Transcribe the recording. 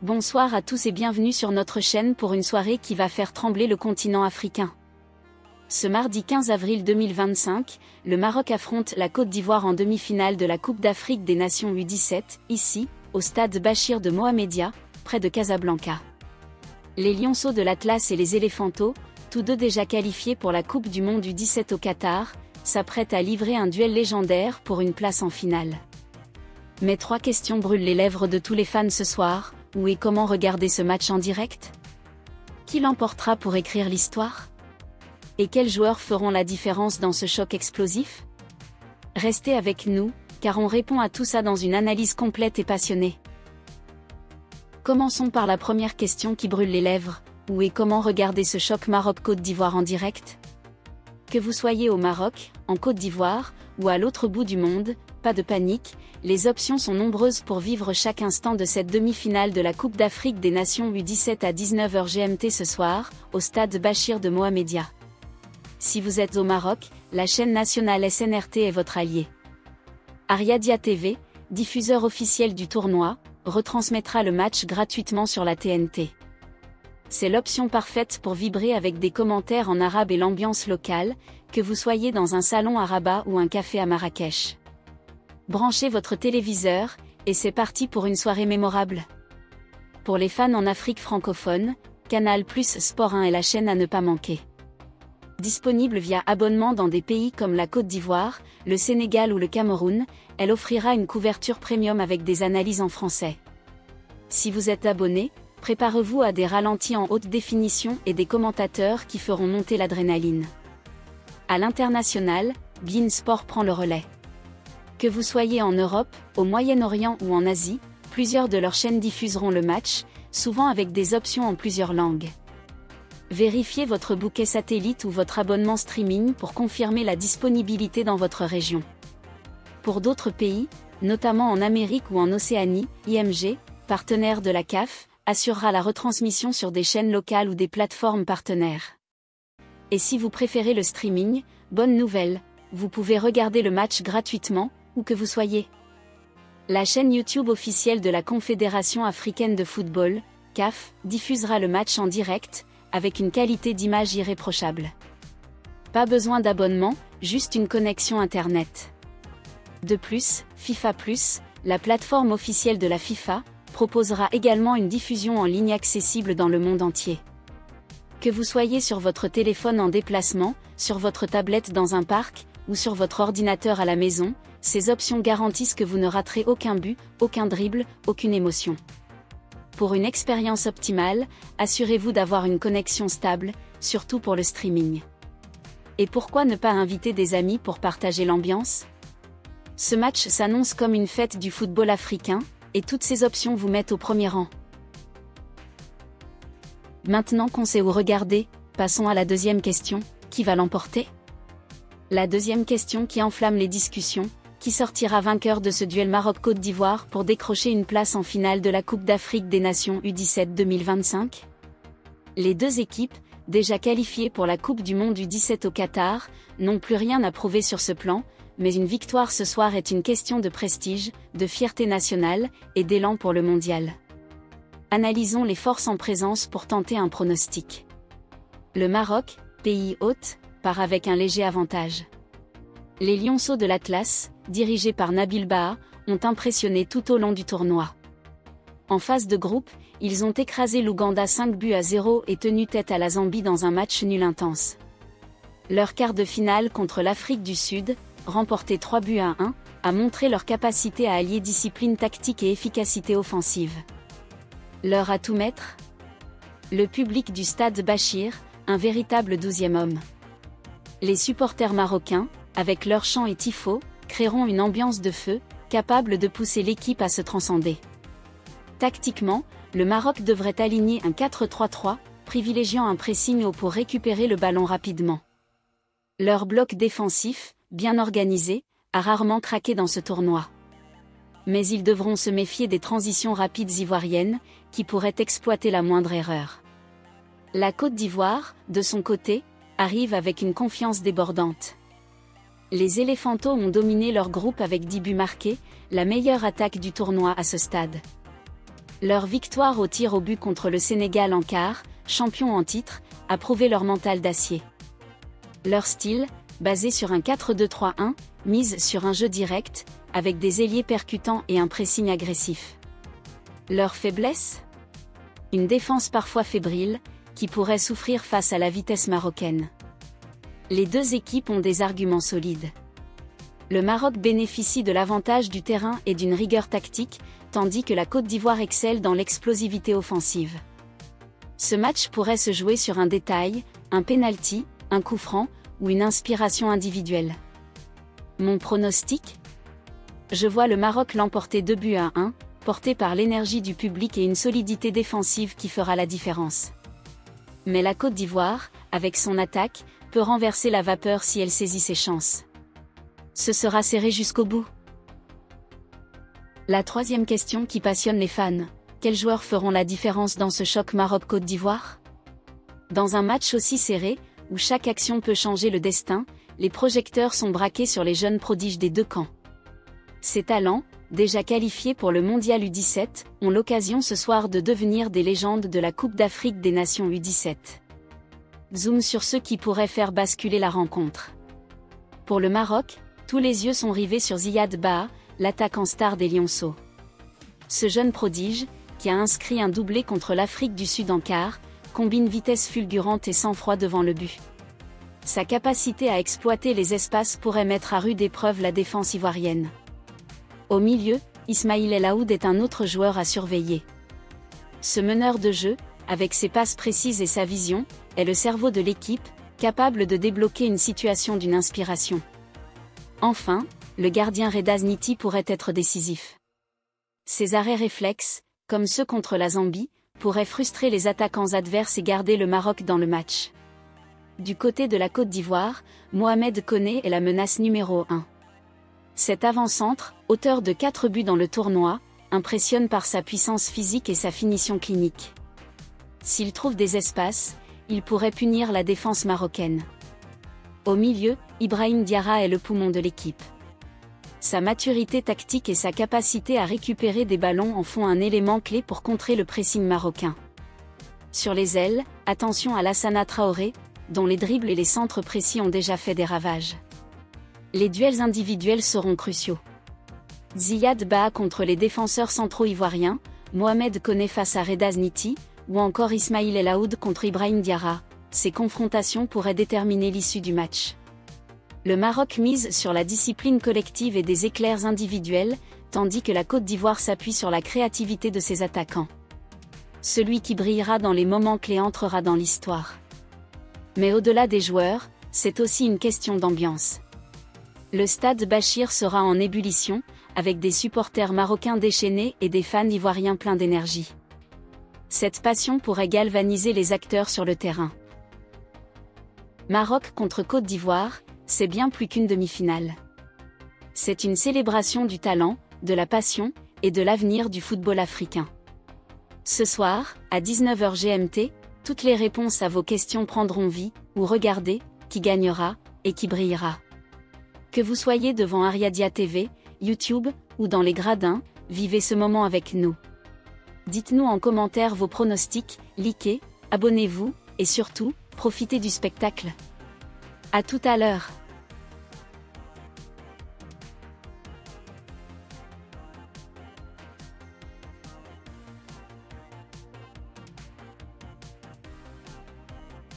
Bonsoir à tous et bienvenue sur notre chaîne pour une soirée qui va faire trembler le continent africain. Ce mardi 15 avril 2025, le Maroc affronte la Côte d'Ivoire en demi-finale de la Coupe d'Afrique des Nations U17, ici, au stade Bachir de Mohamedia, près de Casablanca. Les Lionceaux de l'Atlas et les Éléphanteaux, tous deux déjà qualifiés pour la Coupe du Monde U17 au Qatar, s'apprêtent à livrer un duel légendaire pour une place en finale. Mais trois questions brûlent les lèvres de tous les fans ce soir. Où et comment regarder ce match en direct? Qui l'emportera pour écrire l'histoire? Et quels joueurs feront la différence dans ce choc explosif? Restez avec nous, car on répond à tout ça dans une analyse complète et passionnée. Commençons par la première question qui brûle les lèvres. Où et comment regarder ce choc Maroc-Côte d'Ivoire en direct? Que vous soyez au Maroc, en Côte d'Ivoire, ou à l'autre bout du monde, pas de panique, les options sont nombreuses pour vivre chaque instant de cette demi-finale de la Coupe d'Afrique des Nations U17 à 19h GMT ce soir, au stade Bachir de Mohamedia. Si vous êtes au Maroc, la chaîne nationale SNRT est votre allié. Ariadia TV, diffuseur officiel du tournoi, retransmettra le match gratuitement sur la TNT. C'est l'option parfaite pour vibrer avec des commentaires en arabe et l'ambiance locale, que vous soyez dans un salon à Rabat ou un café à Marrakech. Branchez votre téléviseur, et c'est parti pour une soirée mémorable. Pour les fans en Afrique francophone, Canal+ Sport 1 est la chaîne à ne pas manquer. Disponible via abonnement dans des pays comme la Côte d'Ivoire, le Sénégal ou le Cameroun, elle offrira une couverture premium avec des analyses en français. Si vous êtes abonné, préparez-vous à des ralentis en haute définition et des commentateurs qui feront monter l'adrénaline. À l'international, beIN Sport prend le relais. Que vous soyez en Europe, au Moyen-Orient ou en Asie, plusieurs de leurs chaînes diffuseront le match, souvent avec des options en plusieurs langues. Vérifiez votre bouquet satellite ou votre abonnement streaming pour confirmer la disponibilité dans votre région. Pour d'autres pays, notamment en Amérique ou en Océanie, IMG, partenaire de la CAF, assurera la retransmission sur des chaînes locales ou des plateformes partenaires. Et si vous préférez le streaming, bonne nouvelle, vous pouvez regarder le match gratuitement, où que vous soyez. La chaîne YouTube officielle de la Confédération africaine de football, CAF, diffusera le match en direct, avec une qualité d'image irréprochable. Pas besoin d'abonnement, juste une connexion Internet. De plus, FIFA+, la plateforme officielle de la FIFA, proposera également une diffusion en ligne accessible dans le monde entier. Que vous soyez sur votre téléphone en déplacement, sur votre tablette dans un parc, ou sur votre ordinateur à la maison, ces options garantissent que vous ne raterez aucun but, aucun dribble, aucune émotion. Pour une expérience optimale, assurez-vous d'avoir une connexion stable, surtout pour le streaming. Et pourquoi ne pas inviter des amis pour partager l'ambiance? Ce match s'annonce comme une fête du football africain, et toutes ces options vous mettent au premier rang. Maintenant qu'on sait où regarder, passons à la deuxième question, qui va l'emporter? La deuxième question qui enflamme les discussions, qui sortira vainqueur de ce duel Maroc-Côte d'Ivoire pour décrocher une place en finale de la Coupe d'Afrique des Nations U17 2025? Les deux équipes, déjà qualifiées pour la Coupe du Monde U17 au Qatar, n'ont plus rien à prouver sur ce plan, mais une victoire ce soir est une question de prestige, de fierté nationale, et d'élan pour le mondial. Analysons les forces en présence pour tenter un pronostic. Le Maroc, pays hôte, part avec un léger avantage. Les Lionceaux de l'Atlas, dirigés par Nabil Baha, ont impressionné tout au long du tournoi. En phase de groupe, ils ont écrasé l'Ouganda 5-0 et tenu tête à la Zambie dans un match nul intense. Leur quart de finale contre l'Afrique du Sud, remporté 3-1, a montré leur capacité à allier discipline tactique et efficacité offensive. Leur à tout mettre? Le public du stade Bachir, un véritable 12e homme. Les supporters marocains, avec leurs chants et tifos, créeront une ambiance de feu, capable de pousser l'équipe à se transcender. Tactiquement, le Maroc devrait aligner un 4-3-3, privilégiant un pressing haut pour récupérer le ballon rapidement. Leur bloc défensif, bien organisé, a rarement craqué dans ce tournoi. Mais ils devront se méfier des transitions rapides ivoiriennes, qui pourraient exploiter la moindre erreur. La Côte d'Ivoire, de son côté, arrive avec une confiance débordante. Les Éléphanteaux ont dominé leur groupe avec 10 buts marqués, la meilleure attaque du tournoi à ce stade. Leur victoire au tir au but contre le Sénégal en quart, champion en titre, a prouvé leur mental d'acier. Leur style, basé sur un 4-2-3-1, mise sur un jeu direct, avec des ailiers percutants et un pressing agressif. Leur faiblesse ? Une défense parfois fébrile, qui pourrait souffrir face à la vitesse marocaine. Les deux équipes ont des arguments solides. Le Maroc bénéficie de l'avantage du terrain et d'une rigueur tactique, tandis que la Côte d'Ivoire excelle dans l'explosivité offensive. Ce match pourrait se jouer sur un détail, un penalty, un coup franc, ou une inspiration individuelle. Mon pronostic ? Je vois le Maroc l'emporter 2-1, porté par l'énergie du public et une solidité défensive qui fera la différence. Mais la Côte d'Ivoire, avec son attaque, peut renverser la vapeur si elle saisit ses chances. Ce sera serré jusqu'au bout. La troisième question qui passionne les fans, quels joueurs feront la différence dans ce choc Maroc-Côte d'Ivoire ? Dans un match aussi serré, où chaque action peut changer le destin, les projecteurs sont braqués sur les jeunes prodiges des deux camps. Ces talents, déjà qualifiés pour le Mondial U17, ont l'occasion ce soir de devenir des légendes de la Coupe d'Afrique des Nations U17. Zoom sur ceux qui pourraient faire basculer la rencontre. Pour le Maroc, tous les yeux sont rivés sur Ziyad Baa, l'attaquant star des Lionceaux. Ce jeune prodige, qui a inscrit un doublé contre l'Afrique du Sud en quart, combine vitesse fulgurante et sang-froid devant le but. Sa capacité à exploiter les espaces pourrait mettre à rude épreuve la défense ivoirienne. Au milieu, Ismaïl El Aoud est un autre joueur à surveiller. Ce meneur de jeu, avec ses passes précises et sa vision, est le cerveau de l'équipe, capable de débloquer une situation d'une inspiration. Enfin, le gardien Reda Zniti pourrait être décisif. Ses arrêts réflexes, comme ceux contre la Zambie, pourraient frustrer les attaquants adverses et garder le Maroc dans le match. Du côté de la Côte d'Ivoire, Mohamed Koné est la menace numéro 1. Cet avant-centre, auteur de 4 buts dans le tournoi, impressionne par sa puissance physique et sa finition clinique. S'il trouve des espaces, il pourrait punir la défense marocaine. Au milieu, Ibrahim Diarra est le poumon de l'équipe. Sa maturité tactique et sa capacité à récupérer des ballons en font un élément clé pour contrer le pressing marocain. Sur les ailes, attention à Lassana Traoré, dont les dribbles et les centres précis ont déjà fait des ravages. Les duels individuels seront cruciaux. Ziyad Baa contre les défenseurs centraux ivoiriens, Mohamed Koné face à Reda Zniti, ou encore Ismaïl El Aoud contre Ibrahim Diarra, ces confrontations pourraient déterminer l'issue du match. Le Maroc mise sur la discipline collective et des éclairs individuels, tandis que la Côte d'Ivoire s'appuie sur la créativité de ses attaquants. Celui qui brillera dans les moments clés entrera dans l'histoire. Mais au-delà des joueurs, c'est aussi une question d'ambiance. Le stade Bachir sera en ébullition, avec des supporters marocains déchaînés et des fans ivoiriens pleins d'énergie. Cette passion pourrait galvaniser les acteurs sur le terrain. Maroc contre Côte d'Ivoire, c'est bien plus qu'une demi-finale. C'est une célébration du talent, de la passion, et de l'avenir du football africain. Ce soir, à 19h GMT, toutes les réponses à vos questions prendront vie, ou regardez, qui gagnera, et qui brillera. Que vous soyez devant Ariadia TV, YouTube, ou dans les gradins, vivez ce moment avec nous. Dites-nous en commentaire vos pronostics, likez, abonnez-vous, et surtout, profitez du spectacle. À tout à l'heure.